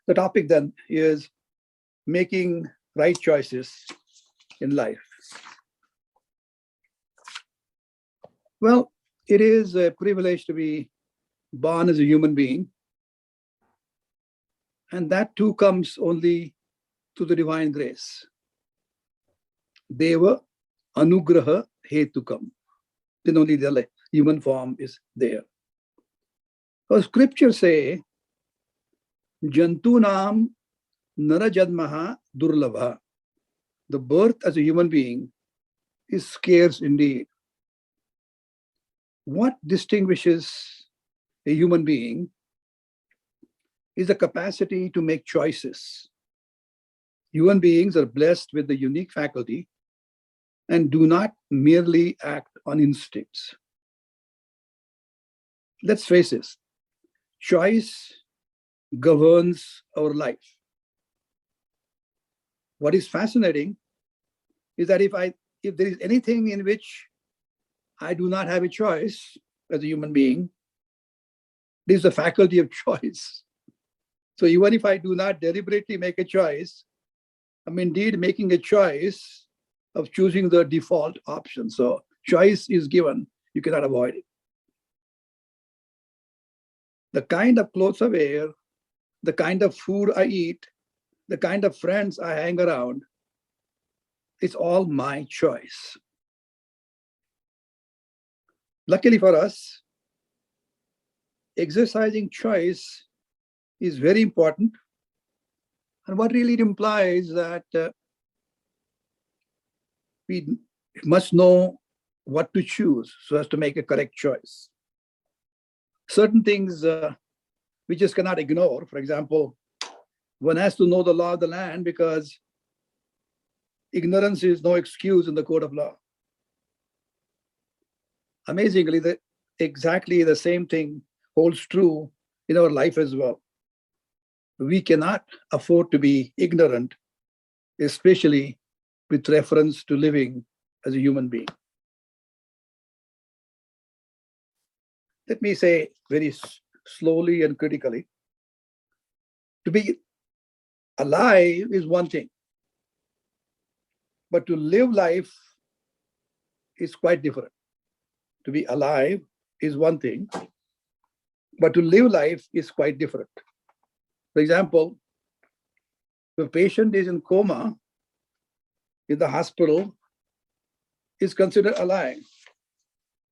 The topic then is making right choices in life. Well, it is a privilege to be born as a human being, and that too comes only through the divine grace. Deva anugraha hetukam. Then only the human form is there. Our scriptures say, Jantunam narajadmaha durlabha. The birth as a human being is scarce indeed. What distinguishes a human being is the capacity to make choices. Human beings are blessed with the unique faculty and do not merely act on instincts. Let's face it, choice governs our life. What is fascinating is that if there is anything in which I do not have a choice as a human being, it is the faculty of choice. So even if I do not deliberately make a choice, I'm indeed making a choice of choosing the default option. So choice is given, you cannot avoid it. The kind of clothes I wear, the kind of food I eat, the kind of friends I hang around, it's all my choice. Luckily for us, exercising choice is very important. And what really it implies that we must know what to choose so as to make a correct choice. Certain things we just cannot ignore. For example, one has to know the law of the land because ignorance is no excuse in the court of law. Amazingly, exactly the same thing holds true in our life as well. We cannot afford to be ignorant, especially with reference to living as a human being. Let me say very slowly and critically, to be alive is one thing, but to live life is quite different. To be alive is one thing, but to live life is quite different. For example, if a patient is in coma in the hospital, is considered alive.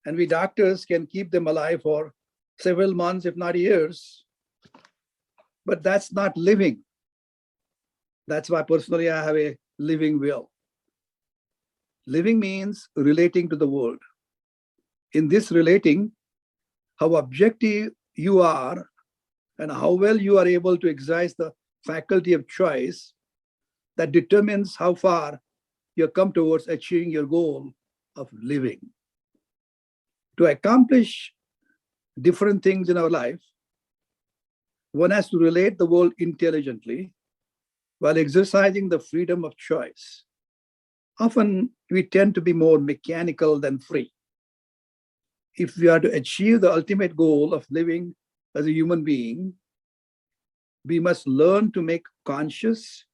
And we doctors can keep them alive for several months, if not years. But that's not living. That's why personally I have a living will. Living means relating to the world. In this relating, how objective you are and how well you are able to exercise the faculty of choice, that determines how far you come towards achieving your goal of living. To accomplish different things in our life, one has to relate the world intelligently while exercising the freedom of choice. Often we tend to be more mechanical than free. If we are to achieve the ultimate goal of living as a human being, we must learn to make conscious,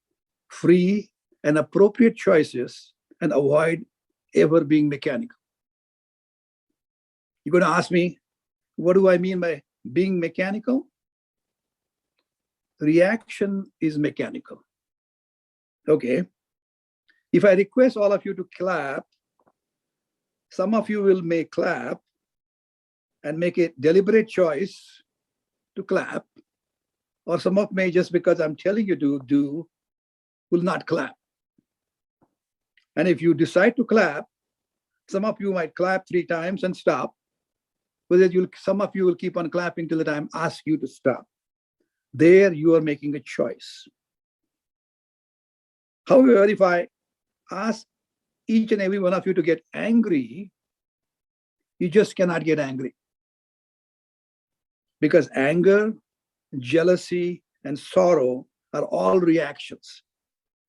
free, and appropriate choices and avoid ever being mechanical. You're going to ask me, what do I mean by being mechanical? Reaction is mechanical. Okay. If I request all of you to clap, some of you may clap and make a deliberate choice to clap, or some of may, just because I'm telling you to do, will not clap. And if you decide to clap, some of you might clap 3 times and stop, but some of you will keep on clapping till the time I ask you to stop. There you are making a choice. However, if I ask each and every one of you to get angry, you just cannot get angry. Because anger, jealousy, and sorrow are all reactions.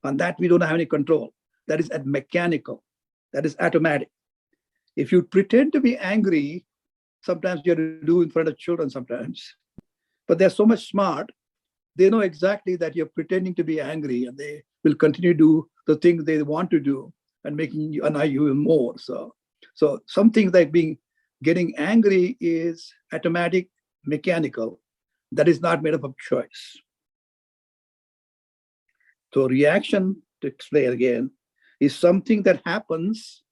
On that, we don't have any control. That is mechanical. That is automatic. If you pretend to be angry, sometimes you have to do in front of children sometimes, but they're so much smart, they know exactly that you're pretending to be angry, and they will continue to do the things they want to do and making you annoy you even more. So some things like getting angry is automatic, mechanical. That is not made up of choice. So reaction, to explain again, is something that happens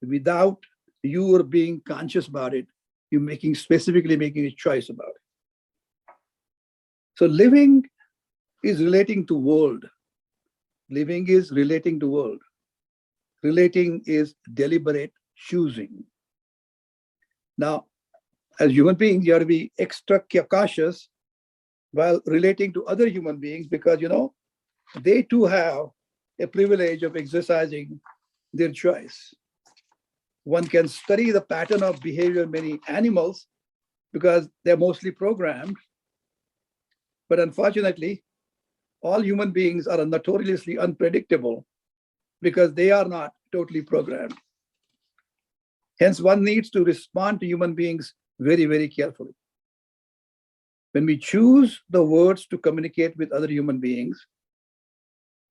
without you being conscious about it. You're specifically making a choice about it. So living is relating to world. Living is relating to world. Relating is deliberate choosing. Now, as human beings, you have to be extra cautious while relating to other human beings, because they too have a privilege of exercising their choice. One can study the pattern of behavior of many animals because they're mostly programmed. But unfortunately, all human beings are notoriously unpredictable because they are not totally programmed. Hence, one needs to respond to human beings very, very carefully. When we choose the words to communicate with other human beings,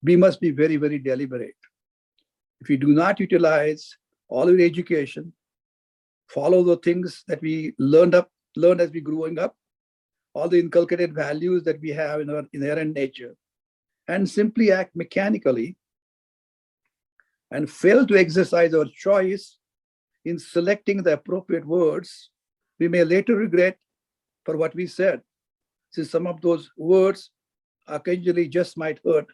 we must be very, very deliberate. If we do not utilize all our education, follow the things that we learned as we growing up, all the inculcated values that we have in our inherent nature, and simply act mechanically and fail to exercise our choice in selecting the appropriate words, we may later regret for what we said, since some of those words occasionally just might hurt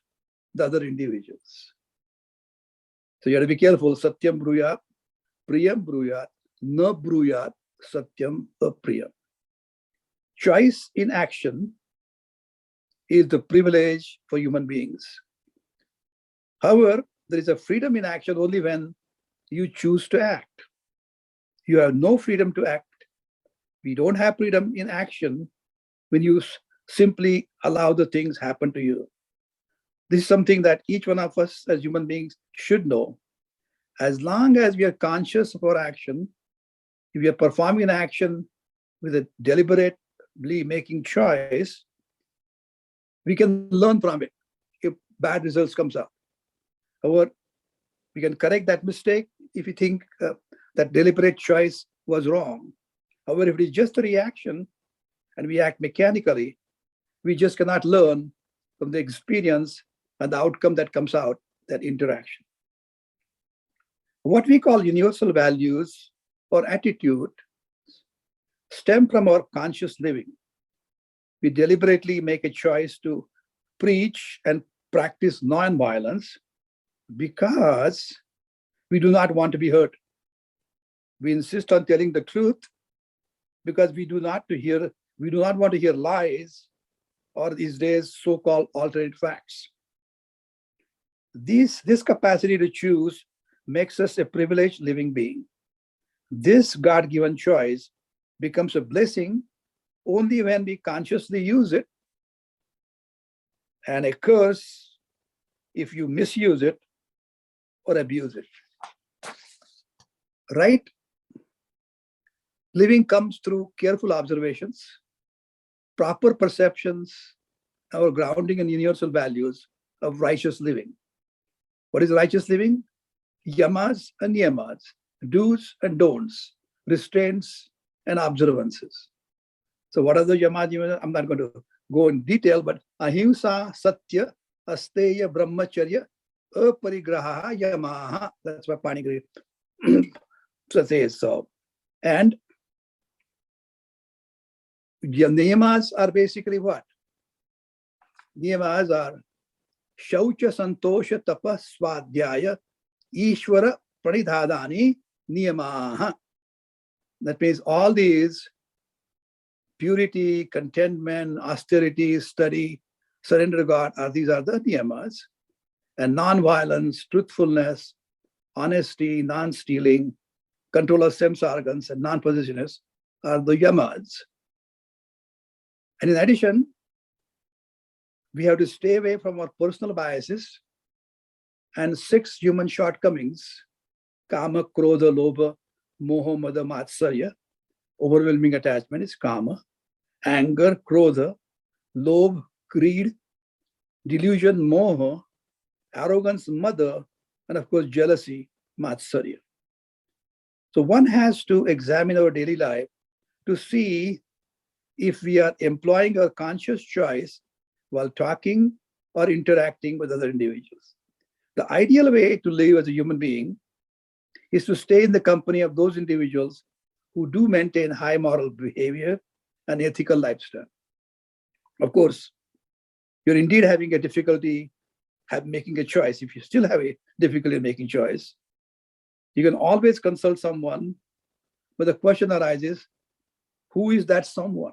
the other individuals. So you have to be careful. Satyam bruyat, priyam bruyat, na bruyat, satyam apriyam. Choice in action is the privilege for human beings. However, there is a freedom in action only when you choose to act. You have no freedom to act. We don't have freedom in action when you simply allow the things happen to you. This is something that each one of us as human beings should know. As long as we are conscious of our action, if we are performing an action with a deliberately making choice, we can learn from it if bad results comes out. However, we can correct that mistake if we think that deliberate choice was wrong. However, if it is just a reaction and we act mechanically, we just cannot learn from the experience and the outcome that comes out, that interaction. What we call universal values or attitude stem from our conscious living. We deliberately make a choice to preach and practice non-violence because we do not want to be hurt. We insist on telling the truth because we do not want to hear lies or these days so-called alternate facts. This capacity to choose makes us a privileged living being. This God-given choice becomes a blessing only when we consciously use it, and a curse if you misuse it or abuse it. Right living comes through careful observations, proper perceptions, our grounding in universal values of righteous living. What is righteous living? Yamas and niyamas, do's and don'ts, restraints and observances. So what are the yamas? I'm not going to go in detail, but ahimsa, satya, asteya, brahmacharya, aparigraha, yamaha. That's what Panigri says. So, and niyamas are basically what? Niyamas are shaucha, santosha, tapa, swadhyaya, ishvara, pranidhadani, niyamaha. That means all these purity, contentment, austerity, study, surrender to God, these are the niyamas. And non-violence, truthfulness, honesty, non-stealing, control of sense organs, and non-possessiveness are the yamas. And in addition, we have to stay away from our personal biases and 6 human shortcomings: kama, krodha, lobha, moha, mada, matsarya. Overwhelming attachment is kama. Anger, krodha, lobh, greed, delusion, moha, arrogance, mother, and of course, jealousy, matsarya. So one has to examine our daily life to see if we are employing our conscious choice while talking or interacting with other individuals. The ideal way to live as a human being is to stay in the company of those individuals who do maintain high moral behavior and ethical lifestyle. Of course, you're indeed having a difficulty making a choice. If you still have a difficulty making choice, you can always consult someone, but the question arises, who is that someone?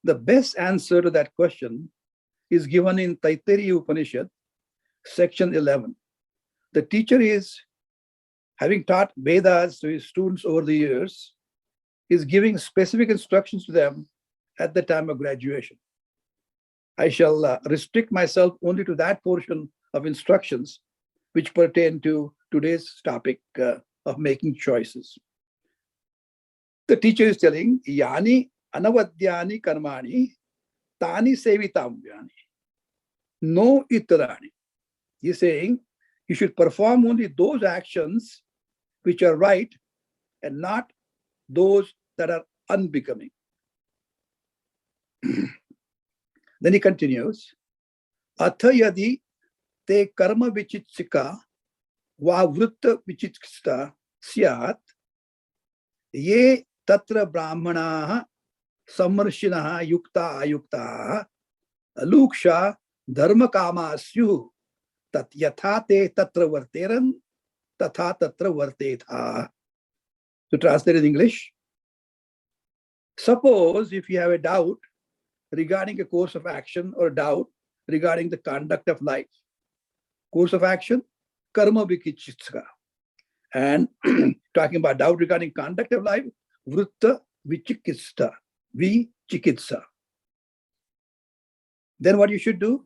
The best answer to that question is given in Taittiriya Upanishad, section 11. The teacher is, having taught Vedas to his students over the years, is giving specific instructions to them at the time of graduation. I shall restrict myself only to that portion of instructions which pertain to today's topic of making choices. The teacher is telling, Yani anavadyani karmani tani sevitamvyani no itarani. He's saying you should perform only those actions which are right and not those that are unbecoming. Then he continues, Atha yadi te karma vichitsika va vrutta vichitsta syat ye tatra brahmanaha samarshinaha yukta ayukta aluksha dharma kamasyu tat yatha te tatra varteran tatha tatra vartetha. To translate in English, suppose if you have a doubt regarding a course of action or doubt regarding the conduct of life. Course of action, karma vikichitsa. And talking about doubt regarding conduct of life, vrutta vichikitsa, vichikitsa. Then what you should do?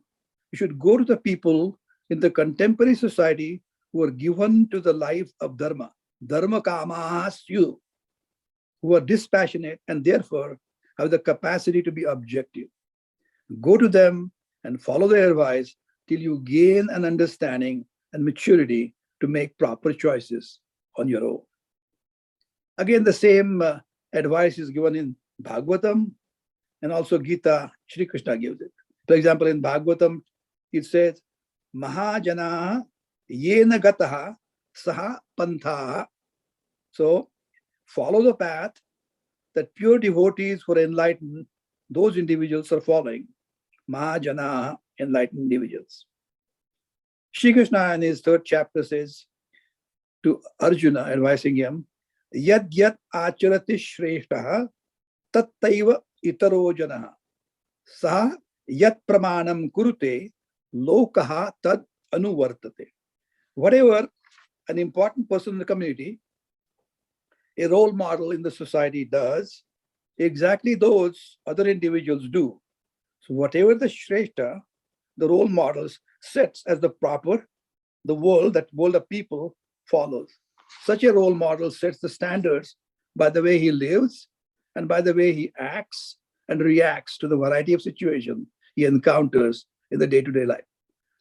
You should go to the people in the contemporary society who are given to the life of dharma, dharma kamasyu, who are dispassionate and therefore have the capacity to be objective. Go to them and follow their advice till you gain an understanding and maturity to make proper choices on your own. Again, the same advice is given in Bhagavatam and also Gita. Shri Krishna gives it. For example, in Bhagavatam, it says, Mahajanaha yena gataha saha panthaha. So, follow the path that pure devotees who are enlightened, those individuals are following. Mahajana, enlightened individuals. Shri Krishna in his third chapter says to Arjuna, advising him, Yad yad acharati shreshtaha tattaiva itaro janaha saha yat pramanam kurute lokaha tad anuvartate. Whatever an important person in the community, a role model in the society does, exactly those other individuals do. So whatever the Shrestha, the role models, sets as the proper, the world of people follows. Such a role model sets the standards by the way he lives and by the way he acts and reacts to the variety of situations he encounters in the day-to-day life.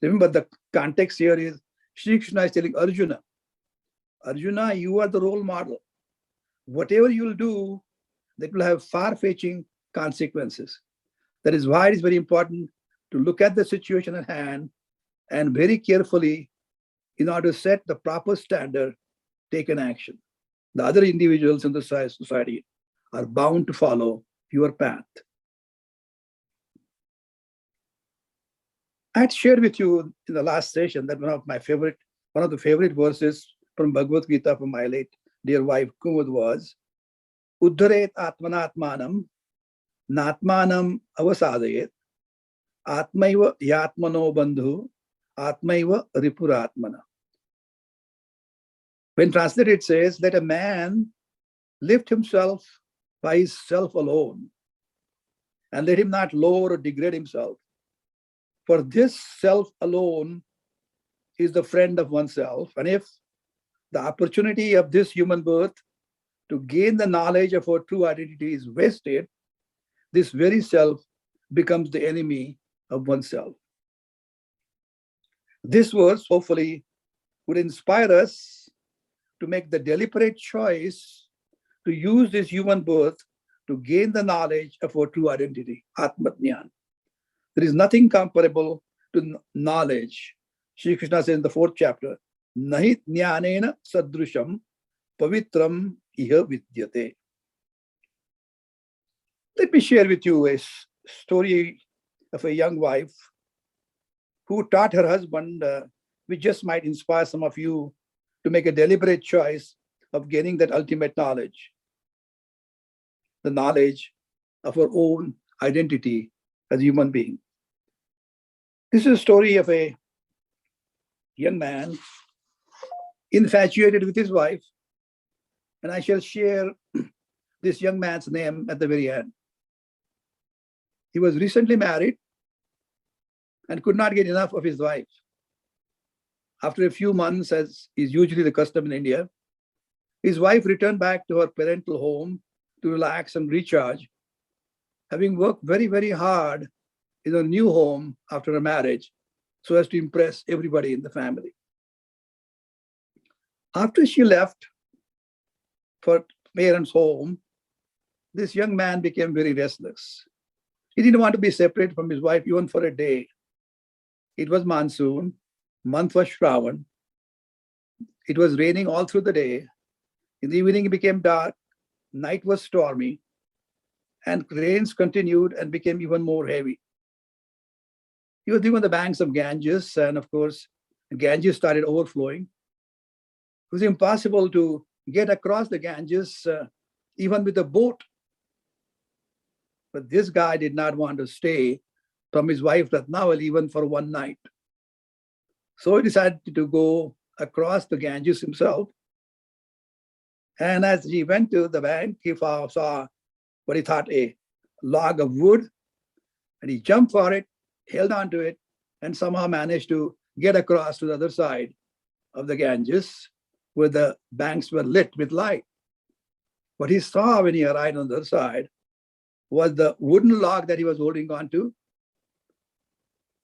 Remember, the context here is Shri Krishna is telling Arjuna, Arjuna, you are the role model. Whatever you will do, that will have far-fetching consequences. That is why it is very important to look at the situation at hand and very carefully, in order to set the proper standard, take an action. The other individuals in the society are bound to follow your path. I had shared with you in the last session that one of the favorite verses from Bhagavad Gita from my late dear wife Kumud was, Uddharet atmanatmanam natmanam avasadayet atmaiva yatmano bandhu atmaiva ripuratmana. When translated, it says, let a man lift himself by his self alone, and let him not lower or degrade himself. For this self alone is the friend of oneself. And if the opportunity of this human birth to gain the knowledge of our true identity is wasted, this very self becomes the enemy of oneself. This verse hopefully would inspire us to make the deliberate choice to use this human birth to gain the knowledge of our true identity, Atmatnyan. There is nothing comparable to knowledge. Shri Krishna says in the fourth chapter, Nahi jnanena sadrusham pavitram iha vidyate. Let me share with you a story of a young wife who taught her husband, which just might inspire some of you to make a deliberate choice of gaining that ultimate knowledge, the knowledge of our own identity as a human being. This is a story of a young man infatuated with his wife, and I shall share this young man's name at the very end. He was recently married and could not get enough of his wife. After a few months, as is usually the custom in India, his wife returned back to her parental home to relax and recharge, having worked very, very hard in her new home after her marriage so as to impress everybody in the family. After she left for parents' home, this young man became very restless. He didn't want to be separated from his wife even for a day. It was monsoon, month was Shravan. It was raining all through the day. In the evening, it became dark. Night was stormy. And rains continued and became even more heavy. He was living on the banks of Ganges, and of course, Ganges started overflowing. It was impossible to get across the Ganges even with a boat. But this guy did not want to stay from his wife Ratnavali even for one night. So he decided to go across the Ganges himself. And as he went to the bank, he saw what he thought a log of wood, and he jumped for it, held onto it, and somehow managed to get across to the other side of the Ganges, where the banks were lit with light. What he saw when he arrived on the other side was the wooden log that he was holding on to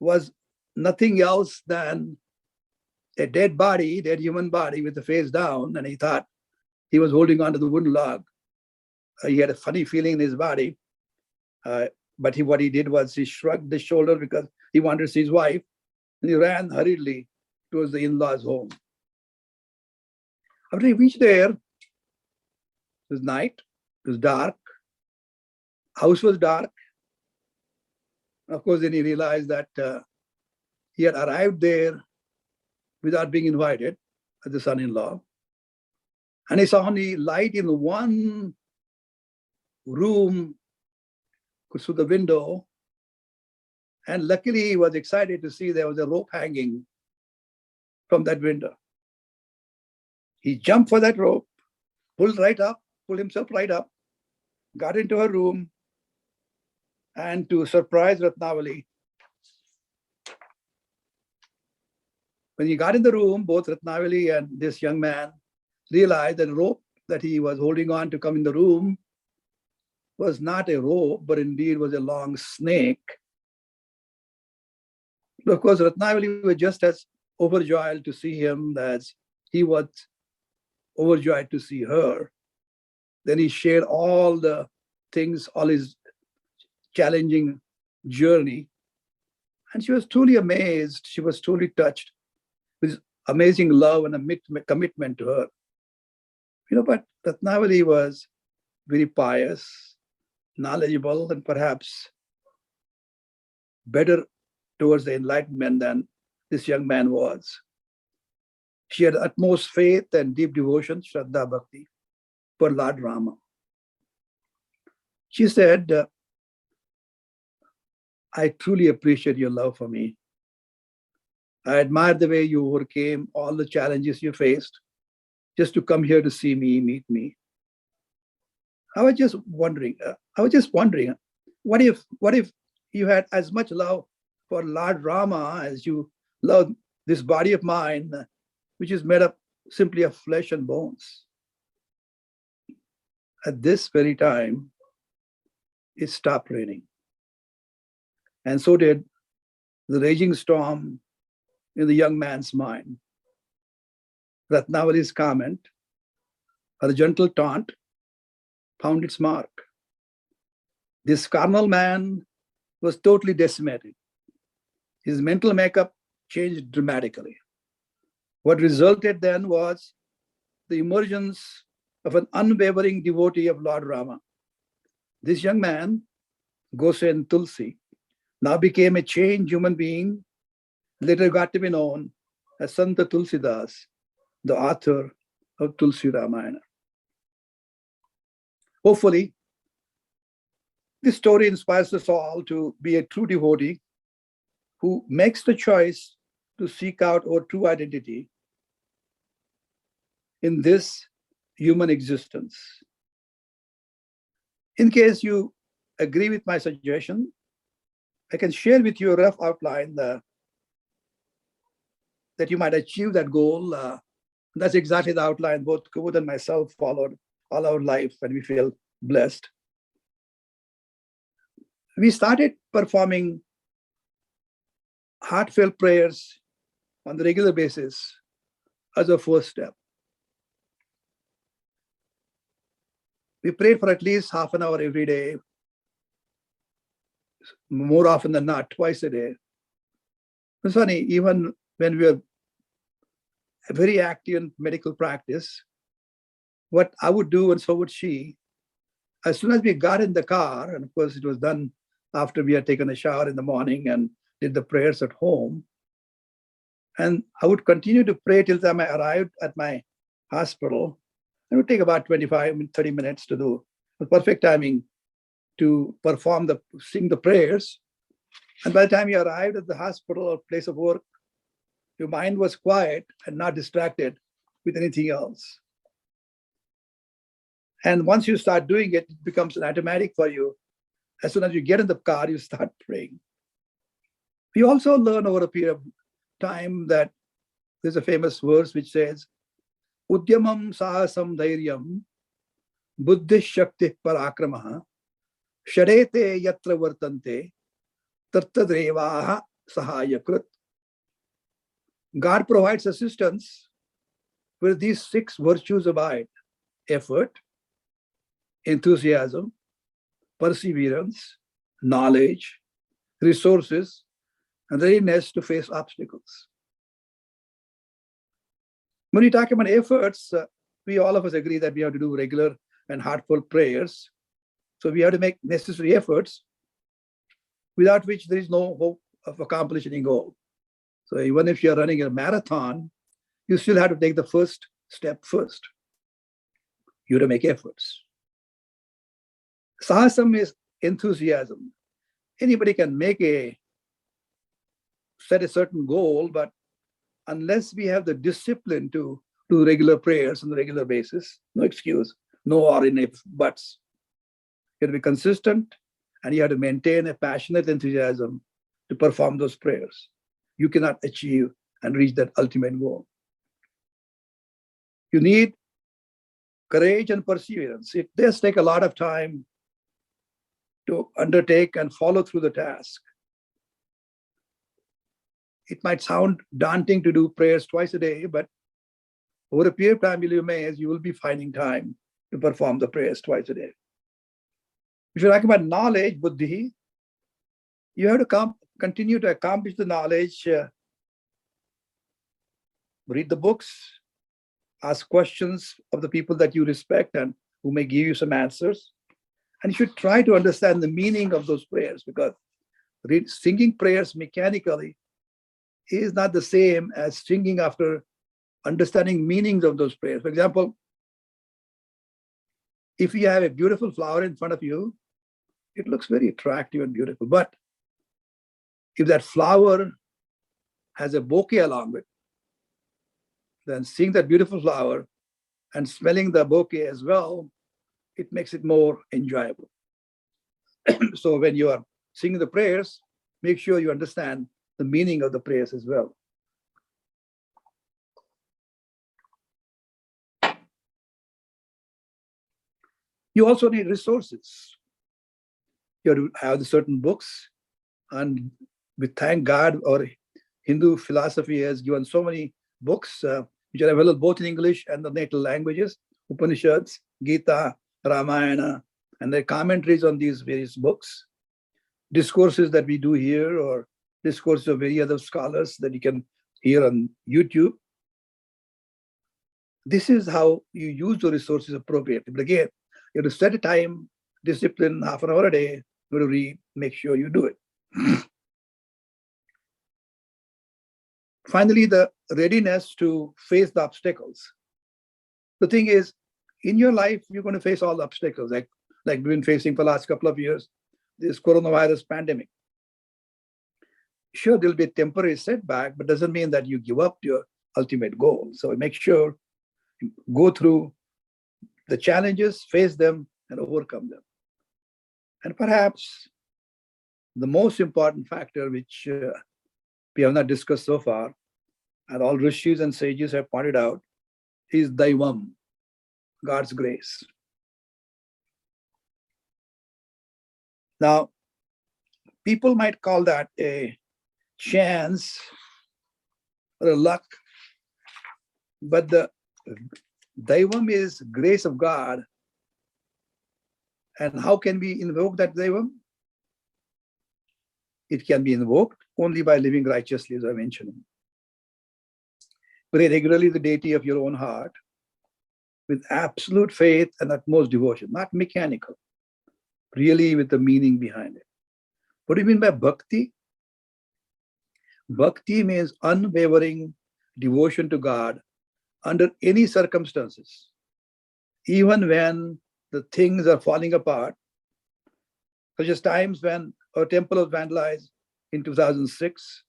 was nothing else than a dead body, dead human body with the face down, and he thought he was holding on to the wooden log. He had a funny feeling in his body, but what he did was he shrugged his shoulder because he wanted to see his wife, and he ran hurriedly towards the in-laws' home. After he reached there, it was night, it was dark, house was dark. Of course, then he realized that he had arrived there without being invited as the son-in-law. And he saw only light in one room through the window. And luckily, he was excited to see there was a rope hanging from that window. He jumped for that rope, pulled himself right up, got into her room, and to surprise Ratnavali, when he got in the room, both Ratnavali and this young man realized that the rope that he was holding on to come in the room was not a rope, but indeed was a long snake. But of course, Ratnavali was just as overjoyed to see him as he was overjoyed to see her. Then he shared all the things, all his challenging journey. And she was truly amazed. She was truly touched with amazing love and a commitment to her. But Ratnavali was very pious, knowledgeable, and perhaps better towards the enlightenment than this young man was. She had utmost faith and deep devotion, Shraddha Bhakti, for Lord Rama. She said, I truly appreciate your love for me. I admire the way you overcame all the challenges you faced just to come here to see me, meet me. I was just wondering, what if you had as much love for Lord Rama as you love this body of mine, which is made up simply of flesh and bones? At this very time, it stopped raining. And so did the raging storm in the young man's mind. Ratnavali's comment, her gentle taunt, found its mark. This carnal man was totally decimated. His mental makeup changed dramatically. What resulted then was the emergence of an unwavering devotee of Lord Rama. This young man, Gosen Tulsi, now became a changed human being, later got to be known as Santa Tulsidas, the author of Tulsi Ramayana. Hopefully, this story inspires us all to be a true devotee who makes the choice to seek out our true identity in this human existence. In case you agree with my suggestion, I can share with you a rough outline that you might achieve that goal. That's exactly the outline both Kubud and myself followed all our life, and we feel blessed. We started performing heartfelt prayers on the regular basis as a first step. We prayed for at least half an hour every day, more often than not, twice a day. It's funny, even when we were very active in medical practice, what I would do and so would she, as soon as we got in the car, and of course it was done after we had taken a shower in the morning and did the prayers at home, and I would continue to pray till the time I arrived at my hospital. It would take about 25, 30 minutes to do. The perfect timing to sing the prayers. And by the time you arrived at the hospital or place of work, your mind was quiet and not distracted with anything else. And once you start doing it, it becomes an automatic for you. As soon as you get in the car, you start praying. We also learn over a period of time that there's a famous verse which says, Udyamam sahasam dhairyam buddhi shakti parakramaha sharete yatra vartante tartadrevaha sahayakrit. God provides assistance where these 6 virtues abide: effort, enthusiasm, perseverance, knowledge, resources, and readiness to face obstacles. When we talk about efforts, we all of us agree that we have to do regular and heartfelt prayers. So we have to make necessary efforts, without which there is no hope of accomplishing any goal. So even if you're running a marathon, you still have to take the first step first. You have to make efforts. Sahasam is enthusiasm. Anybody can set a certain goal, but unless we have the discipline to do regular prayers on a regular basis, no excuse, no or in if buts. You have to be consistent, and you have to maintain a passionate enthusiasm to perform those prayers. You cannot achieve and reach that ultimate goal. You need courage and perseverance. It does take a lot of time to undertake and follow through the task. It might sound daunting to do prayers twice a day, but over a period of time, you will be finding time to perform the prayers twice a day. If you talk about knowledge, buddhi, you have to continue to accomplish the knowledge, read the books, ask questions of the people that you respect and who may give you some answers. And you should try to understand the meaning of those prayers, because singing prayers mechanically is not the same as singing after understanding meanings of those prayers. For example, if you have a beautiful flower in front of you, it looks very attractive and beautiful. But if that flower has a bouquet along with, then seeing that beautiful flower and smelling the bouquet as well, it makes it more enjoyable. So when you are singing the prayers, make sure you understand the meaning of the prayers as well. You also need resources. You have to have certain books And we thank God, our Hindu philosophy has given so many books which are available both in English and the native languages, Upanishads, Gita, Ramayana, and the commentaries on these various books, discourses that we do here, or discourses of many other scholars that you can hear on YouTube. This is how you use the resources appropriately. But again, you have to set a time, discipline, half an hour a day, go to read, make sure you do it. Finally, the readiness to face the obstacles. The thing is, in your life, you're going to face all the obstacles, like we've been facing for the last couple of years, this coronavirus pandemic. Sure, there'll be a temporary setback, but doesn't mean that you give up your ultimate goal. So make sure you go through the challenges, face them, and overcome them. And perhaps the most important factor, which we have not discussed so far, and all rishis and sages have pointed out, is Daivam, God's grace. Now, people might call that a chance or a luck, but the Daivam is grace of God. And how can we invoke that Daivam? It can be invoked only by living righteously, as I mentioned. Pray regularly the deity of your own heart with absolute faith and utmost devotion, not mechanical, really with the meaning behind it. What do you mean by bhakti? Bhakti means unwavering devotion to God under any circumstances, even when the things are falling apart, such as times when our temple was vandalized in 2006,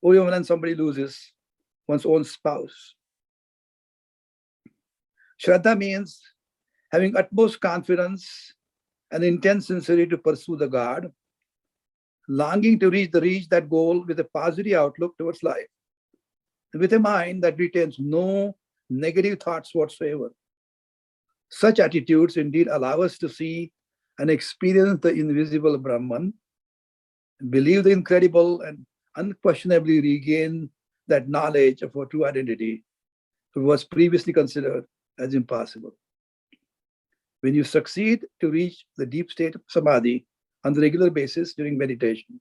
or even when somebody loses one's own spouse. Shraddha means having utmost confidence and intense sincerity to pursue the God, longing to reach that goal with a positive outlook towards life, with a mind that retains no negative thoughts whatsoever. Such attitudes indeed allow us to see and experience the invisible Brahman, believe the incredible, and unquestionably regain that knowledge of our true identity that was previously considered as impossible. When you succeed to reach the deep state of samadhi on the regular basis during meditation,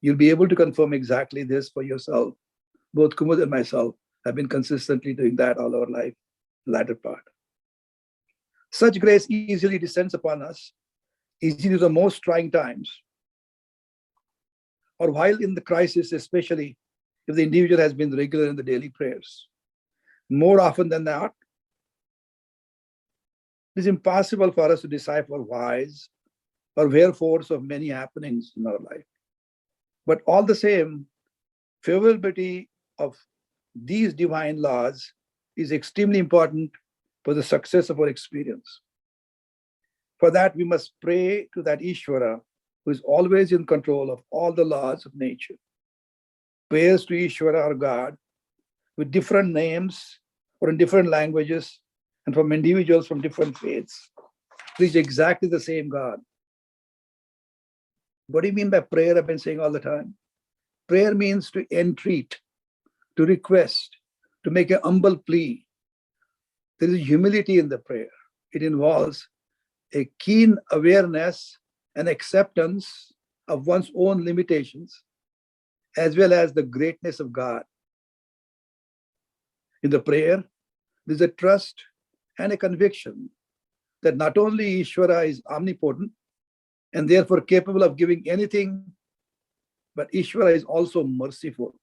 you'll be able to confirm exactly this for yourself. Both Kumud and myself have been consistently doing that all our life, latter part. Such grace easily descends upon us, easily in the most trying times, or while in the crisis, especially if the individual has been regular in the daily prayers. More often than not, it is impossible for us to decipher whys or wherefores of many happenings in our life. But all the same, favorability of these divine laws is extremely important for the success of our experience. For that, we must pray to that Ishvara who is always in control of all the laws of nature. Prayers to Ishvara or God with different names or in different languages and from individuals from different faiths reach exactly the same God. What do you mean by prayer? I've been saying all the time. Prayer means to entreat, to request, to make an humble plea. There is humility in the prayer. It involves a keen awareness and acceptance of one's own limitations, as well as the greatness of God. In the prayer, there's a trust and a conviction that not only Ishvara is omnipotent and therefore capable of giving anything, but Ishvara is also merciful.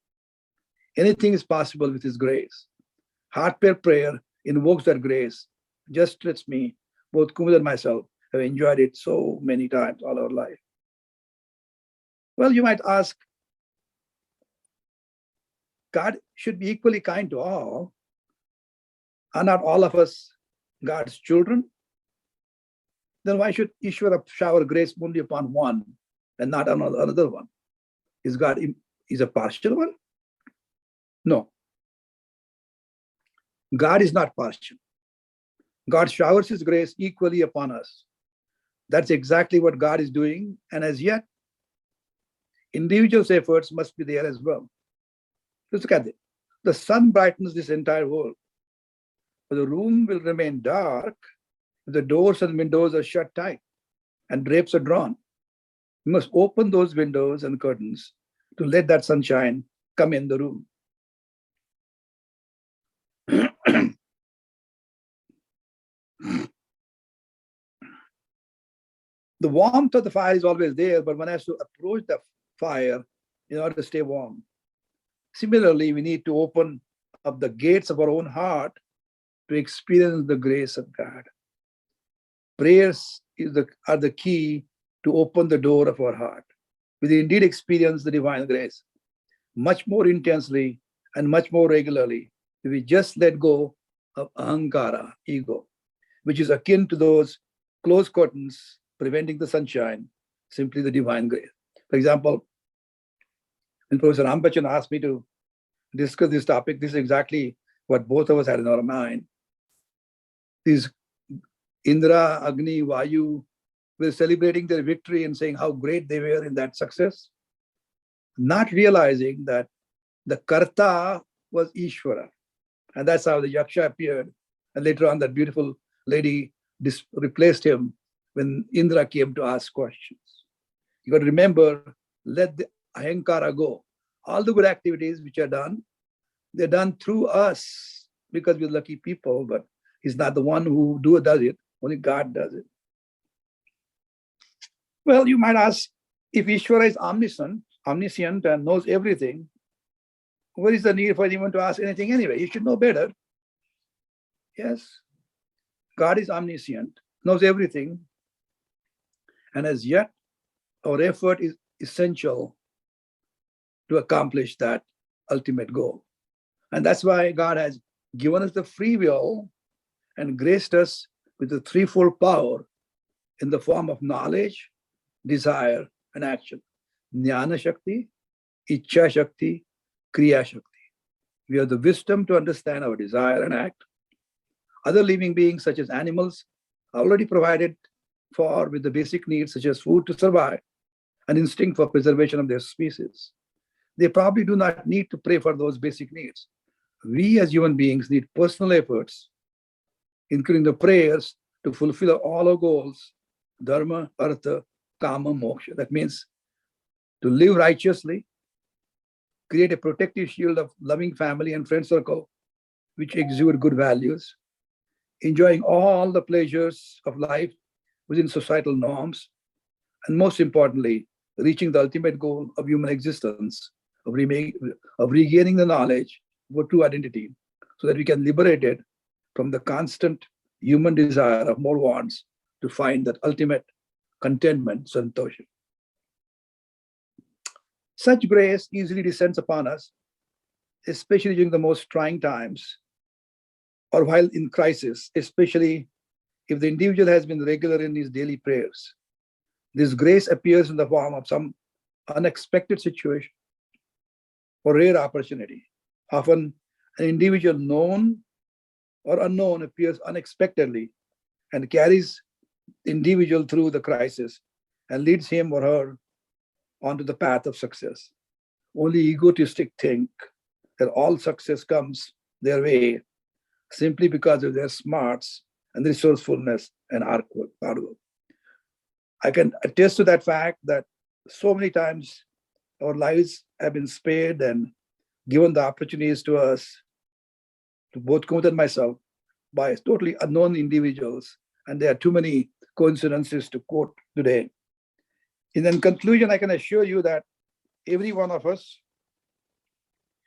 Anything is possible with His grace. Heartfelt prayer invokes that grace. Just trust me, both Kumud and myself have enjoyed it so many times all our life. Well, you might ask, God should be equally kind to all. Are not all of us God's children? Then why should Ishvara shower grace only upon one and not on another one? Is God is a partial one? No. God is not partial. God showers His grace equally upon us. That's exactly what God is doing. And as yet, individuals' efforts must be there as well. Let's look at it. The sun brightens this entire world, but the room will remain dark if the doors and windows are shut tight and drapes are drawn. We must open those windows and curtains to let that sunshine come in the room. The warmth of the fire is always there, but one has to approach the fire in order to stay warm. Similarly, we need to open up the gates of our own heart to experience the grace of God. Prayers are the key to open the door of our heart. We will indeed experience the divine grace much more intensely and much more regularly if we just let go of ahankara, ego, which is akin to those closed curtains preventing the sunshine, simply the divine grace. For example, when Professor Ambachan asked me to discuss this topic, this is exactly what both of us had in our mind. These Indra, Agni, Vayu were celebrating their victory and saying how great they were in that success, not realizing that the Karta was Ishvara. And that's how the Yaksha appeared. And later on, that beautiful lady replaced him when Indra came to ask questions. You got to remember, let the ahankara go. All the good activities which are done, they're done through us because we're lucky people, but he's not the one who does it. Only God does it. Well, you might ask, if Ishvara is omniscient and knows everything, what is the need for anyone to ask anything anyway? You should know better. Yes, God is omniscient, knows everything, and as yet, our effort is essential to accomplish that ultimate goal. And that's why God has given us the free will and graced us with the threefold power in the form of knowledge, desire, and action. Jnana Shakti, Ichcha Shakti, Kriya Shakti. We have the wisdom to understand our desire and act. Other living beings, such as animals, are already provided for with the basic needs, such as food to survive, and instinct for preservation of their species. They probably do not need to pray for those basic needs. We as human beings need personal efforts, including the prayers, to fulfill all our goals, dharma, artha, kama, moksha. That means to live righteously, create a protective shield of loving family and friend circle, which exude good values, enjoying all the pleasures of life within societal norms, and most importantly, reaching the ultimate goal of human existence, of regaining the knowledge of our true identity, so that we can liberate it from the constant human desire of more wants to find that ultimate contentment, santosha. Such grace easily descends upon us, especially during the most trying times, or while in crisis, especially if the individual has been regular in his daily prayers. This grace appears in the form of some unexpected situation or rare opportunity. Often, an individual known or unknown appears unexpectedly and carries the individual through the crisis and leads him or her onto the path of success. Only egotistic think that all success comes their way simply because of their smarts and resourcefulness and hard work. I can attest to that fact that so many times our lives have been spared and given the opportunities to us, to both Kumud and myself, by totally unknown individuals. And there are too many coincidences to quote today. In conclusion, I can assure you that every one of us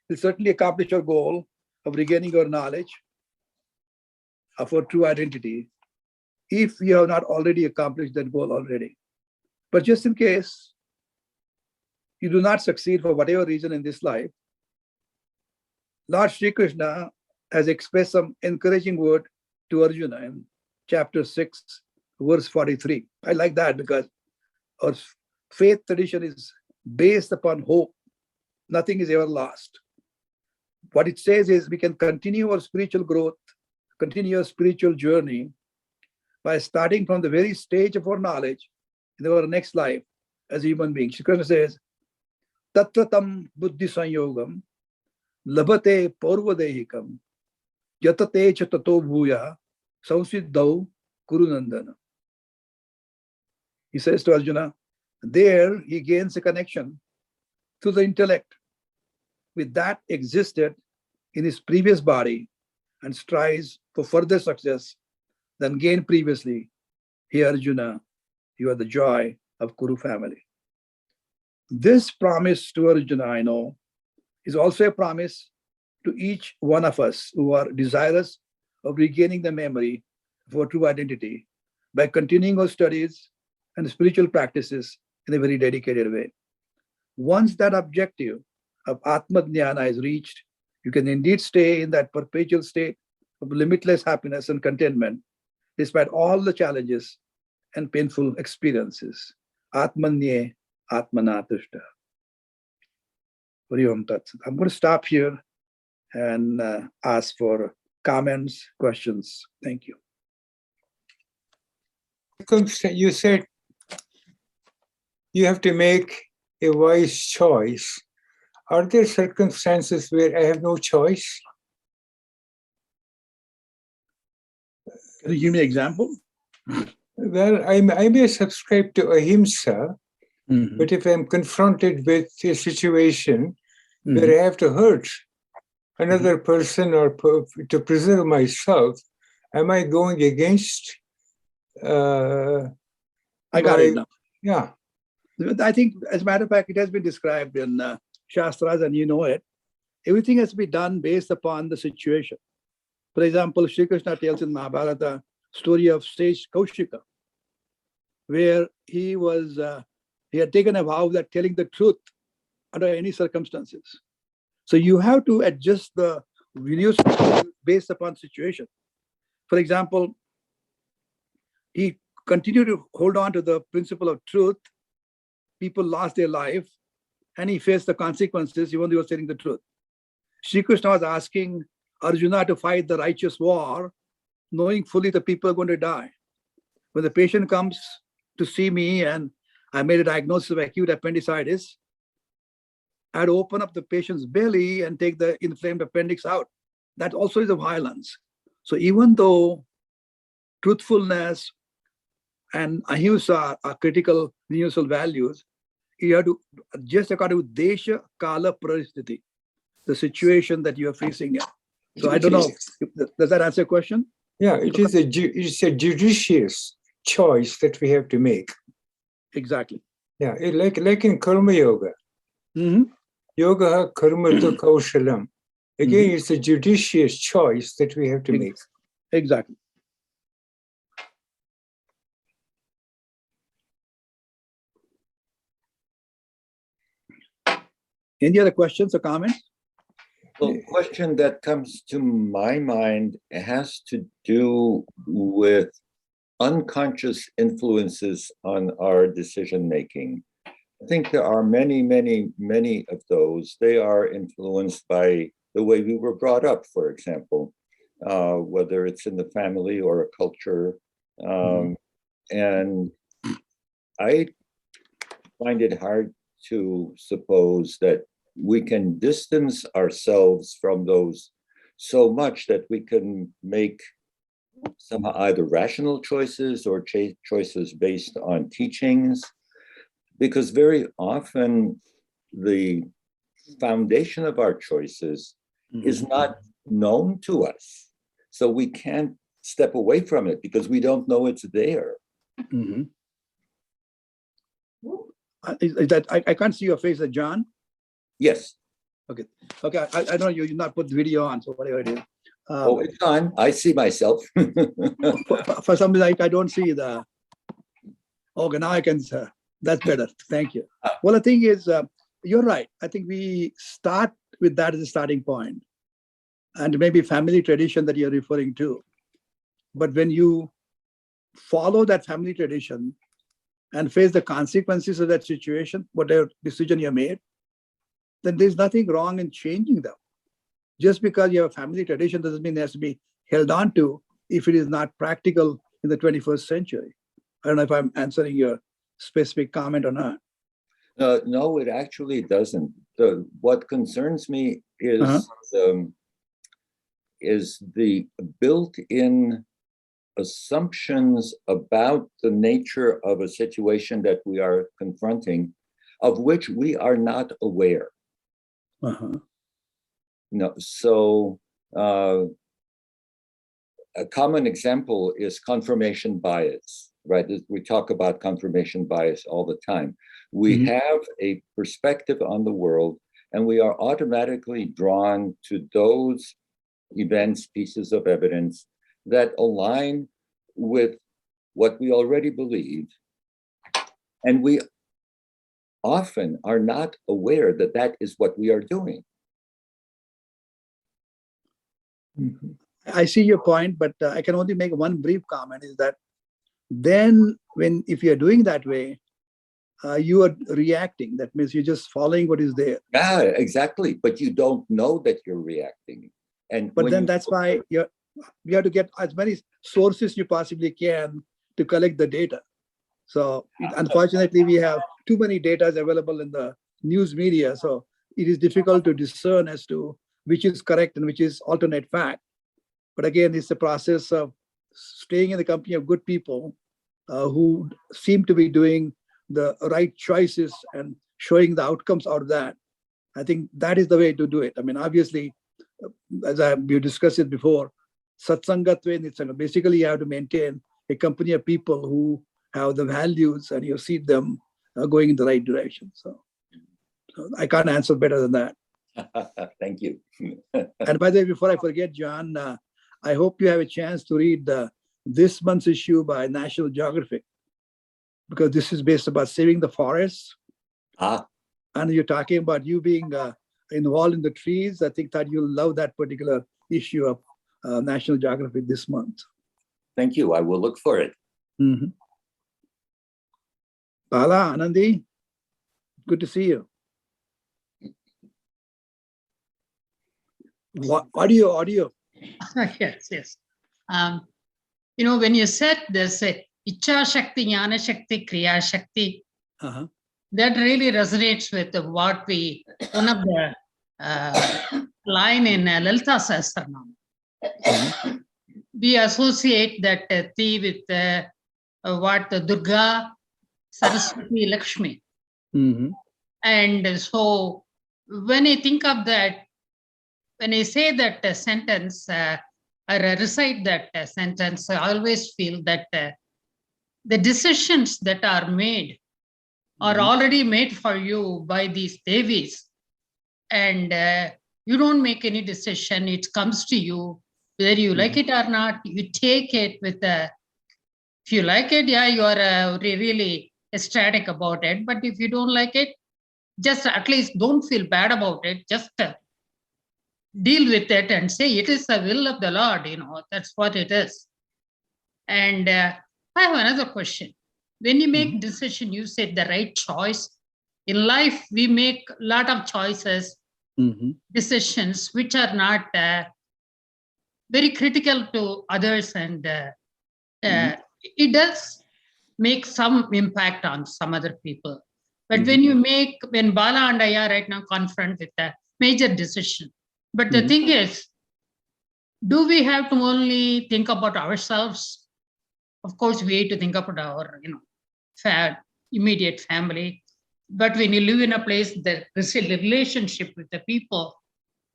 will certainly accomplish our goal of regaining our knowledge of our true identity if we have not already accomplished that goal already. But just in case you do not succeed for whatever reason in this life, Lord Sri Krishna has expressed some encouraging word to Arjuna in chapter 6, verse 43. I like that because our faith tradition is based upon hope. Nothing is ever lost. What it says is we can continue our spiritual growth, continue our spiritual journey by starting from the very stage of our knowledge in our next life as a human being. Shri Krishna says, Tatratam buddhi sanyogam labhate paurvadehikam yatate cha tato bhuya samsiddhau kurunandana. He says to Arjuna, there he gains a connection to the intellect with that existed in his previous body and strives for further success than gained previously. Here, Arjuna, you are the joy of Kuru family. This promise to Arjuna, I know, is also a promise to each one of us who are desirous of regaining the memory of our true identity by continuing our studies and spiritual practices in a very dedicated way. Once that objective of Atma Jnana is reached, you can indeed stay in that perpetual state of limitless happiness and contentment despite all the challenges and painful experiences. Atmanye Atmanatushta. I'm going to stop here and ask for comments, questions. Thank you. You said you have to make a wise choice. Are there circumstances where I have no choice? Can you give me an example? Well, I may subscribe to ahimsa, but if I'm confronted with a situation where I have to hurt another person or to preserve myself, am I going against? I got it now. Yeah. I think, as a matter of fact, it has been described in Shastras, and you know it. Everything has to be done based upon the situation. For example, Shri Krishna tells in Mahabharata story of sage Kaushika, where he had taken a vow that telling the truth under any circumstances. So you have to adjust the views based upon situation. For example, he continued to hold on to the principle of truth. People lost their life, and he faced the consequences even though he was telling the truth. Shri Krishna was asking Arjuna to fight the righteous war, knowing fully the people are going to die. When the patient comes to see me and I made a diagnosis of acute appendicitis, I'd open up the patient's belly and take the inflamed appendix out. That also is a violence. So even though truthfulness and ahimsa are critical universal values, you have to just according to desha, kala, paristiti, the situation that you are facing. So I don't know. Does that answer your question? Yeah, it's a judicious choice that we have to make. Exactly. Yeah, like in karma yoga. Yoga karma to kaushalam. Again, it's a judicious choice that we have to make. Exactly. Any other questions or comments? Well, the question that comes to my mind has to do with unconscious influences on our decision making. I think there are many, many, many of those. They are influenced by the way we were brought up, for example, whether it's in the family or a culture. And I find it hard to suppose that we can distance ourselves from those so much that we can make somehow either rational choices or choices based on teachings, because very often the foundation of our choices is not known to us. So we can't step away from it because we don't know it's there. Is that I can't see your face, John? Yes. Okay. I know you're not put video on, so whatever it is. Oh, it's on. I see myself. For something like I don't see the. Okay, now I can. That's better. Thank you. Well, the thing is, you're right. I think we start with that as a starting point, and maybe family tradition that you're referring to. But when you follow that family tradition and face the consequences of that situation, whatever decision you made, then there's nothing wrong in changing them. Just because you have a family tradition doesn't mean it has to be held on to if it is not practical in the 21st century. I don't know if I'm answering your specific comment or not. No, it actually doesn't. What concerns me is the built-in assumptions about the nature of a situation that we are confronting, of which we are not aware. No, so a common example is confirmation bias, right? We talk about confirmation bias all the time. We have a perspective on the world, and we are automatically drawn to those events, pieces of evidence that align with what we already believe. And we often are not aware that that is what we are doing. I see your point, but I can only make one brief comment, is that then if you're doing that way, you are reacting. That means you're just following what is there. Yeah, exactly. But you don't know that you're reacting. But then that's why you have to get as many sources you possibly can to collect the data. So unfortunately, we have too many data available in the news media. So it is difficult to discern as to which is correct and which is alternate fact. But again, it's the process of staying in the company of good people who seem to be doing the right choices and showing the outcomes out of that. I think that is the way to do it. I mean, obviously, as we discussed it before, satsangatve nitsanga. Basically, you have to maintain a company of people who have the values and you see them going in the right direction. So I can't answer better than that. Thank you. And by the way, before I forget, John, I hope you have a chance to read this month's issue by National Geographic, because this is based about saving the forests. And you're talking about you being involved in the trees. I think that you'll love that particular issue of National Geographic this month. Thank you. I will look for it. Bala, Anandi, good to see you. Audio. Yes. When you said there's a Icha Shakti, Jnana Shakti, Kriya Shakti, that really resonates with one of the line in Lalita Sahasranam. We associate that Ti with Durga, Saraswati, Lakshmi. And so when I think of that, when I say that sentence, or recite that sentence, I always feel that the decisions that are made are already made for you by these devis. And you don't make any decision. It comes to you, whether you like it or not. You take it with if you like it, yeah, you are really ecstatic about it. But if you don't like it, just at least don't feel bad about it. Just deal with it and say it is the will of the Lord. That's what it is. And I have another question. When you make decision, you said the right choice. In life, we make a lot of choices, decisions which are not very critical to others, and it does make some impact on some other people. But when Bala and I are right now confronted with a major decision, but the thing is, do we have to only think about ourselves? Of course, we need to think about our, immediate family. But when you live in a place that there's a relationship with the people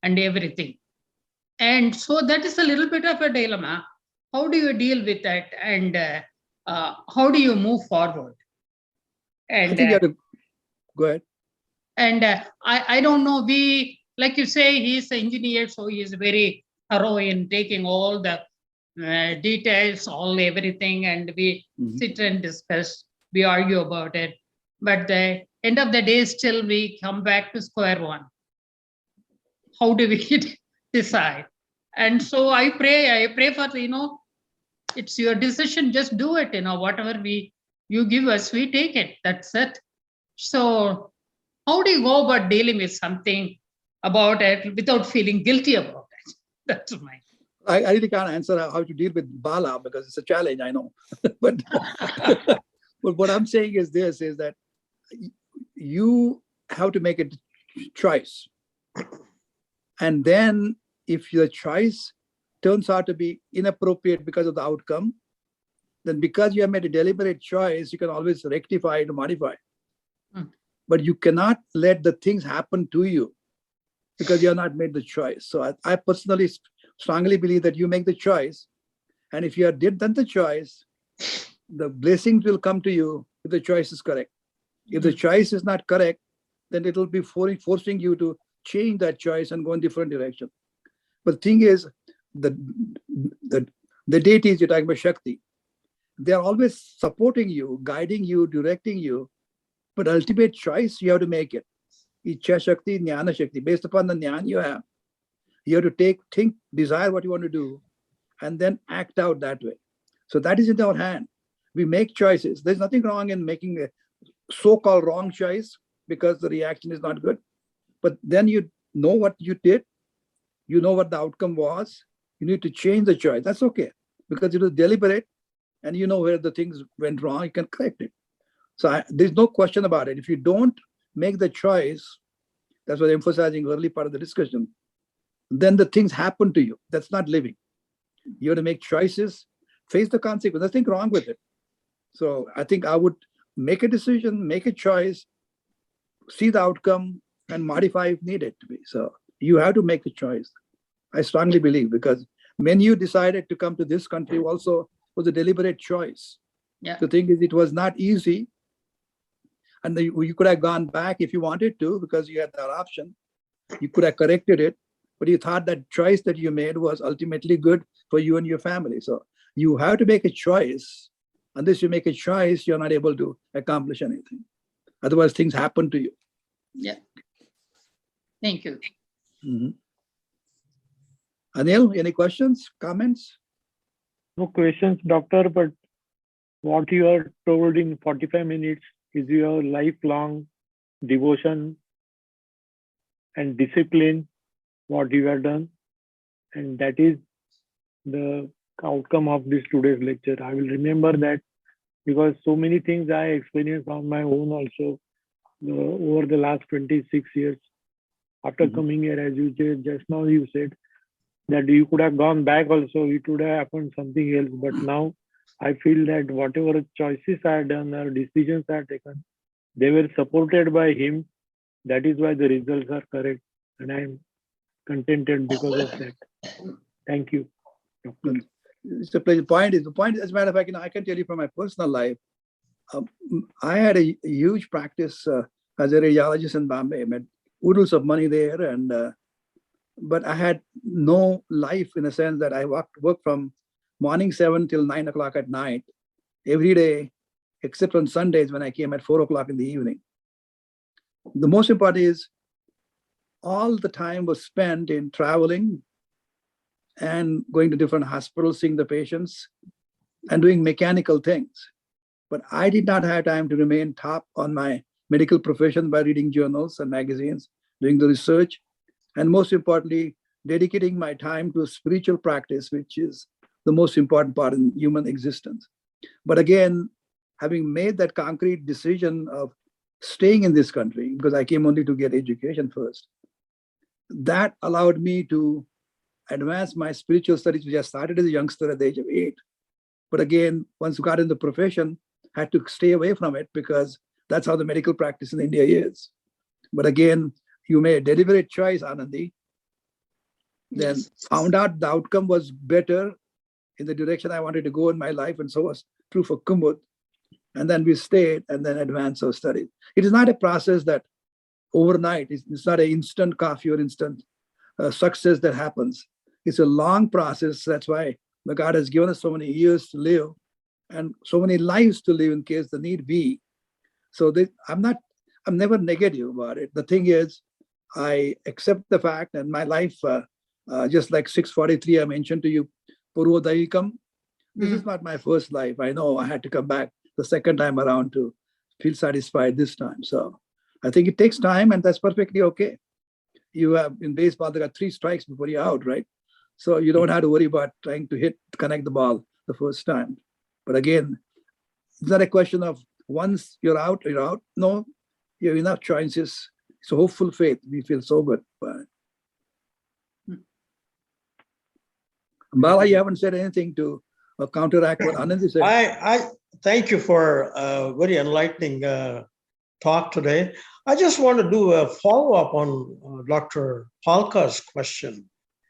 and everything. And so that is a little bit of a dilemma. How do you deal with that? And how do you move forward? And I think you have to go ahead. And I don't know, like you say, he's an engineer, so he is very thorough in taking all the details, everything, and we sit and discuss, we argue about it. But the end of the day, still we come back to square one. How do we decide? And so I pray for, it's your decision, just do it, whatever you give us, we take it, that's it. So how do you go about dealing with something about it without feeling guilty about it? That's my. I really can't answer how to deal with Bala because it's a challenge, I know. But what I'm saying is this, is that you have to make a choice. And then if your choice turns out to be inappropriate because of the outcome, then because you have made a deliberate choice, you can always rectify it, modify. But you cannot let the things happen to you because you have not made the choice. So I personally strongly believe that you make the choice. And if you have done the choice, the blessings will come to you if the choice is correct. If the choice is not correct, then it will be forcing you to change that choice and go in different direction. But the thing is, the deities you're talking about, Shakti, they are always supporting you, guiding you, directing you. But ultimate choice, you have to make it. Ichha Shakti, Jnana Shakti. Based upon the Jnana you have to think, desire what you want to do, and then act out that way. So that is in our hand. We make choices. There's nothing wrong in making a so-called wrong choice because the reaction is not good. But then you know what you did. You know what the outcome was. You need to change the choice. That's okay because it was deliberate and you know where the things went wrong. You can correct it. So there's no question about it. If you don't make the choice, that's what I'm emphasizing early part of the discussion, then the things happen to you. That's not living. You have to make choices, face the consequence. Nothing wrong with it. So I think I would make a decision, make a choice, see the outcome, and modify if needed to be. So you have to make a choice. I strongly believe because when you decided to come to this country also was a deliberate choice. Yeah. The thing is, it was not easy. And you could have gone back if you wanted to because you had that option. You could have corrected it, but you thought that choice that you made was ultimately good for you and your family. So you have to make a choice. Unless you make a choice, you're not able to accomplish anything. Otherwise, things happen to you. Yeah. Thank you. Anil, any questions, comments? No questions, doctor, but what you are told in 45 minutes is your lifelong devotion and discipline, what you have done. And that is the outcome of this today's lecture. I will remember that because so many things I experienced on my own also over the last 26 years. After coming here, as you said, just now you said that you could have gone back also, it would have happened something else. But now I feel that whatever choices I have done or decisions I have taken, they were supported by him. That is why the results are correct. And I am contented because of that. Thank you, Doctor. It's a pleasure. The point, as a matter of fact, I can tell you from my personal life, I had a huge practice as a radiologist in Bombay. I made oodles of money there, but I had no life in a sense that I worked from morning 7 till 9 o'clock at night every day, except on Sundays when I came at 4 o'clock in the evening. The most important is all the time was spent in traveling and going to different hospitals, seeing the patients and doing mechanical things. But I did not have time to remain top on my medical profession by reading journals and magazines, doing the research, and most importantly, dedicating my time to spiritual practice, which is the most important part in human existence. But again, having made that concrete decision of staying in this country, because I came only to get education first, that allowed me to advance my spiritual studies, which I started as a youngster at the age of 8. But again, once I got in the profession, had to stay away from it because that's how the medical practice in India is. But again, you made a deliberate choice, Anandi, then found out the outcome was better in the direction I wanted to go in my life, and so was true for Kumud. And then we stayed and then advanced our studies. It is not a process that overnight, it's not an instant coffee or instant success that happens. It's a long process. That's why the God has given us so many years to live and so many lives to live in case the need be. So I'm never negative about it. The thing is, I accept the fact and my life, just like 643, I mentioned to you, Purvodayikam, this is not my first life. I know I had to come back the second time around to feel satisfied this time. So I think it takes time and that's perfectly okay. You have in baseball, they got 3 strikes before you're out, right? So you don't have to worry about trying to connect the ball the first time. But again, it's not a question of once you're out, you're out. No, you have enough choices. It's a hopeful faith. We feel so good. But Bala, you haven't said anything to counteract what Anand said. I thank you for a very enlightening talk today. I just want to do a follow-up on Dr. Palka's question.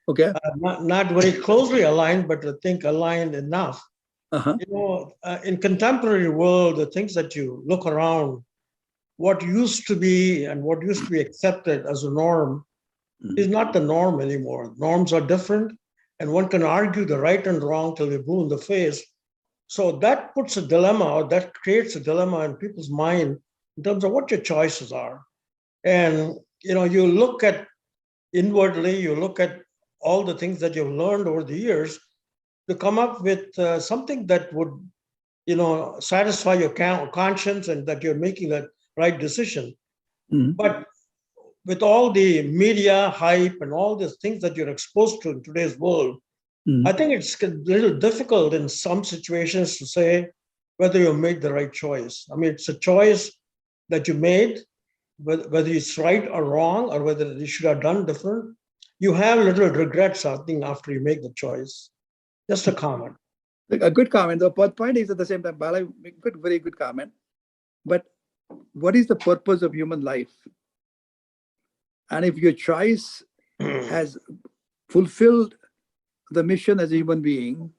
Okay. Not very closely aligned, but I think aligned enough. Uh-huh. You know, in contemporary world, the things that you look around, what used to be and what used to be accepted as a norm is not the norm anymore. Norms are different, and one can argue the right and wrong till they're blue in the face. So that puts a dilemma, or that creates a dilemma in people's mind in terms of what your choices are. And you know, you look at inwardly, you look at all the things that you've learned over the years to come up with something that would, you know, satisfy your conscience and that you're making a right decision. Mhm. But with all the media hype and all these things that you're exposed to in today's world, Mhm. I think it's a little difficult in some situations to say whether you made the right choice. I mean, it's a choice that you made, whether it's right or wrong, or whether you should have done different. You have little regrets, I think, after you make the choice. Just a comment. A good comment. The point is at the same time, Bala, very good comment. But what is the purpose of human life? And if your choice has fulfilled the mission as a human being,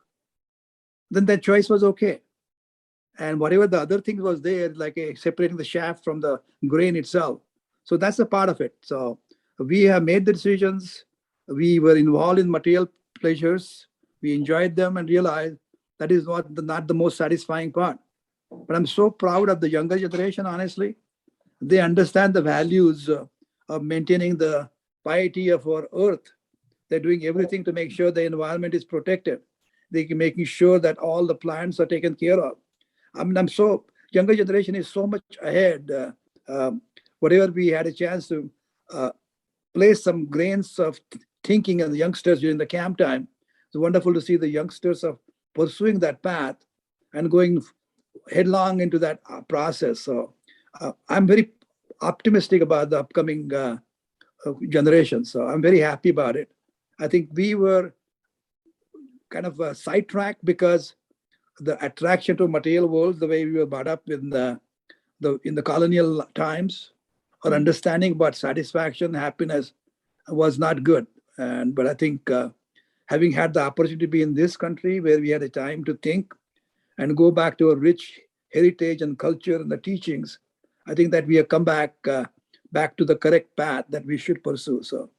then that choice was okay. And whatever the other thing was there, like separating the shaft from the grain itself. So that's a part of it. So we have made the decisions. We were involved in material pleasures. We enjoyed them and realized that is not the most satisfying part. But I'm so proud of the younger generation, honestly. They understand the values of maintaining the piety of our earth. They're doing everything to make sure the environment is protected. They're making sure that all the plants are taken care of. I mean, younger generation is so much ahead. Whatever we had a chance to place some grains of thinking in the youngsters during the camp time, it's wonderful to see the youngsters of pursuing that path and going headlong into that process. So I'm very optimistic about the upcoming generation. So I'm very happy about it. I think we were kind of sidetracked because the attraction to material world, the way we were brought up in the colonial times, our understanding about satisfaction, happiness was not good. But I think having had the opportunity to be in this country where we had a time to think and go back to a rich heritage and culture and the teachings, I think that we have come back to the correct path that we should pursue. So,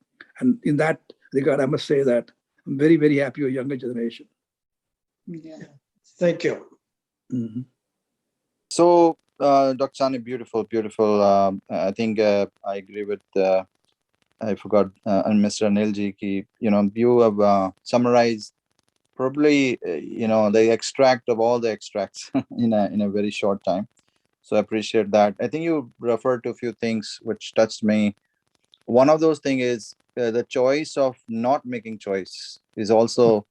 and in that regard, I must say that I'm very, very happy with younger generation. Yeah. Thank you. Mm-hmm. So, Dr. Sane, beautiful. I think I agree with, I forgot, Mr. Anilji, you have summarized probably, the extract of all the extracts in a very short time. So I appreciate that. I think you referred to a few things which touched me. One of those things is the choice of not making choice is also,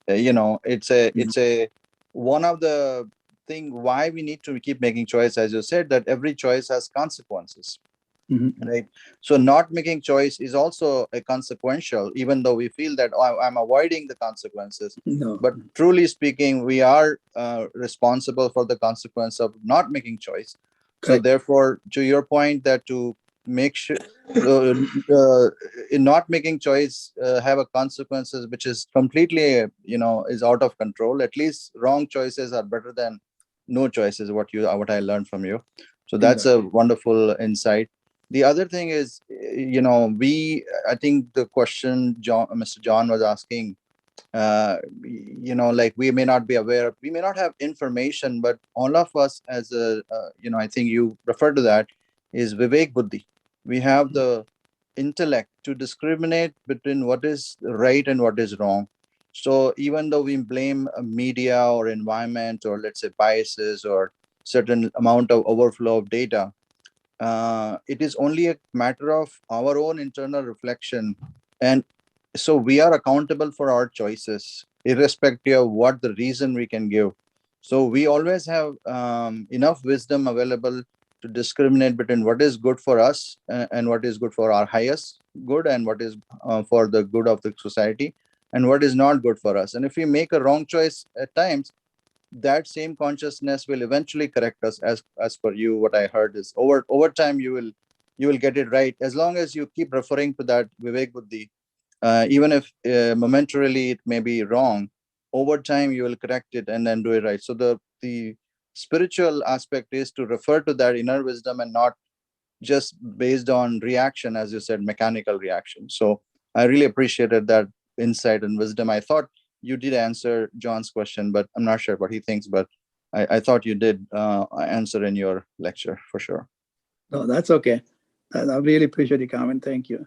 it's a one of the thing why we need to keep making choice, as you said, that every choice has consequences. Mm-hmm. Right. So not making choice is also a consequential, even though we feel that I'm avoiding the consequences. No. But truly speaking, we are responsible for the consequence of not making choice. So Correct. therefore, to your point, that to make sure in not making choice have a consequences which is completely is out of control. At least wrong choices are better than no choices. What I learned from you. So that's a wonderful insight. The other thing is, I think the question Mr. John was asking, like we may not be aware, we may not have information, but all of us as I think you refer to that is Vivek Buddhi. We have the intellect to discriminate between what is right and what is wrong. So even though we blame media or environment or let's say biases or certain amount of overflow of data, it is only a matter of our own internal reflection. And so we are accountable for our choices, irrespective of what the reason we can give. So we always have enough wisdom available to discriminate between what is good for us and what is good for our highest good, and what is for the good of the society, and what is not good for us. And if we make a wrong choice at times, that same consciousness will eventually correct us. As per you, what I heard is over time you will get it right, as long as you keep referring to that Vivek Buddhi. Even if momentarily it may be wrong, over time you will correct it and then do it right. So the spiritual aspect is to refer to that inner wisdom and not just based on reaction, as you said, mechanical reaction. So I really appreciated that insight and wisdom. I thought you did answer John's question, but I'm not sure what he thinks, but I thought you did answer in your lecture for sure. No, that's okay. I really appreciate the comment. Thank you.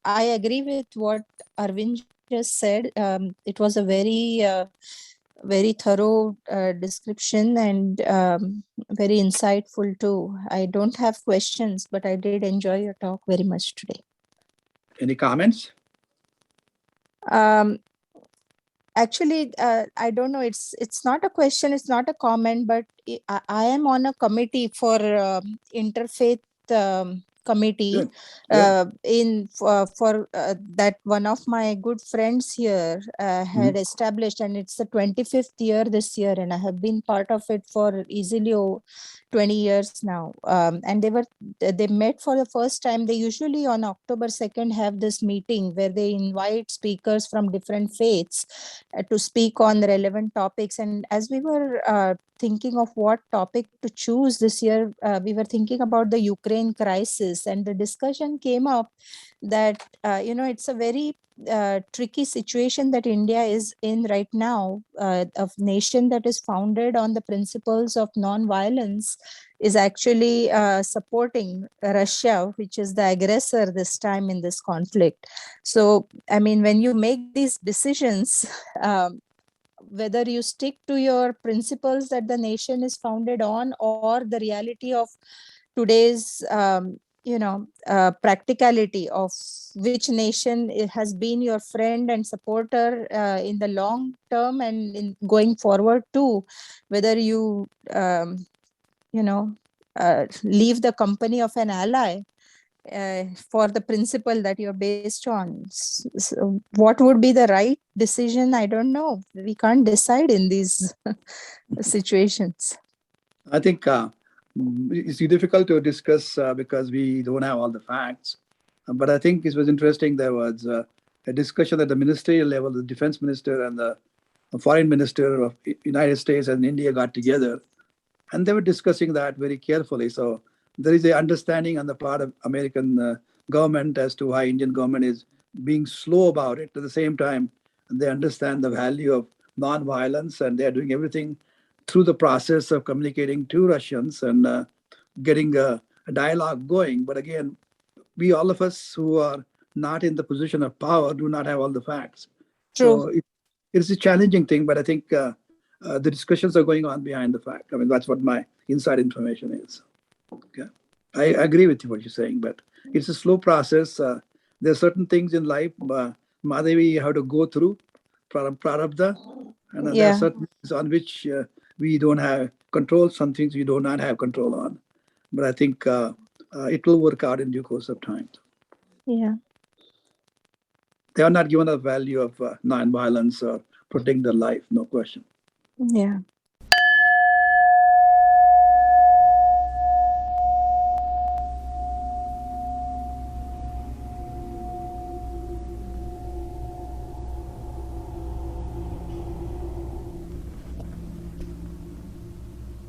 I agree with what Arvind just said. It was a very thorough description, and very insightful too. I don't have questions, but I did enjoy your talk very much today. Any comments? Actually, I don't know. It's not a question. It's not a comment. But I am on a committee for interfaith committee. Good. Good. For that, one of my good friends here had established, and it's the 25th year this year, and I have been part of it for easily 20 years now. And they met for the first time. They usually on October 2nd have this meeting where they invite speakers from different faiths to speak on the relevant topics. And as we were thinking of what topic to choose this year, we were thinking about the Ukraine crisis, and the discussion came up that it's a very tricky situation that India is in right now. A nation that is founded on the principles of non-violence is actually supporting Russia, which is the aggressor this time in this conflict. So, I mean, when you make these decisions, whether you stick to your principles that the nation is founded on, or the reality of today's practicality of which nation has been your friend and supporter in the long term and in going forward too, whether you leave the company of an ally for the principle that you're based on. So what would be the right decision? I don't know. We can't decide in these situations. I think it's difficult to discuss because we don't have all the facts. But I think it was interesting. There was a discussion at the ministerial level. The defense minister and the foreign minister of United States and India got together, and they were discussing that very carefully. So there is an understanding on the part of American government as to why Indian government is being slow about it. At the same time, they understand the value of non-violence, and they are doing everything through the process of communicating to Russians and getting a dialogue going. But again, we, all of us who are not in the position of power, do not have all the facts. True. So it's a challenging thing, but I think the discussions are going on behind the fact. I mean, that's what my inside information is. Okay. I agree with you what you're saying, but it's a slow process. There are certain things in life, Madhavi, you have to go through, prarabdha, and there are certain things on which we don't have control, some things we do not have control on. But I think it will work out in due course of time. Yeah. They are not given a value of non-violence or protecting their life, no question. Yeah.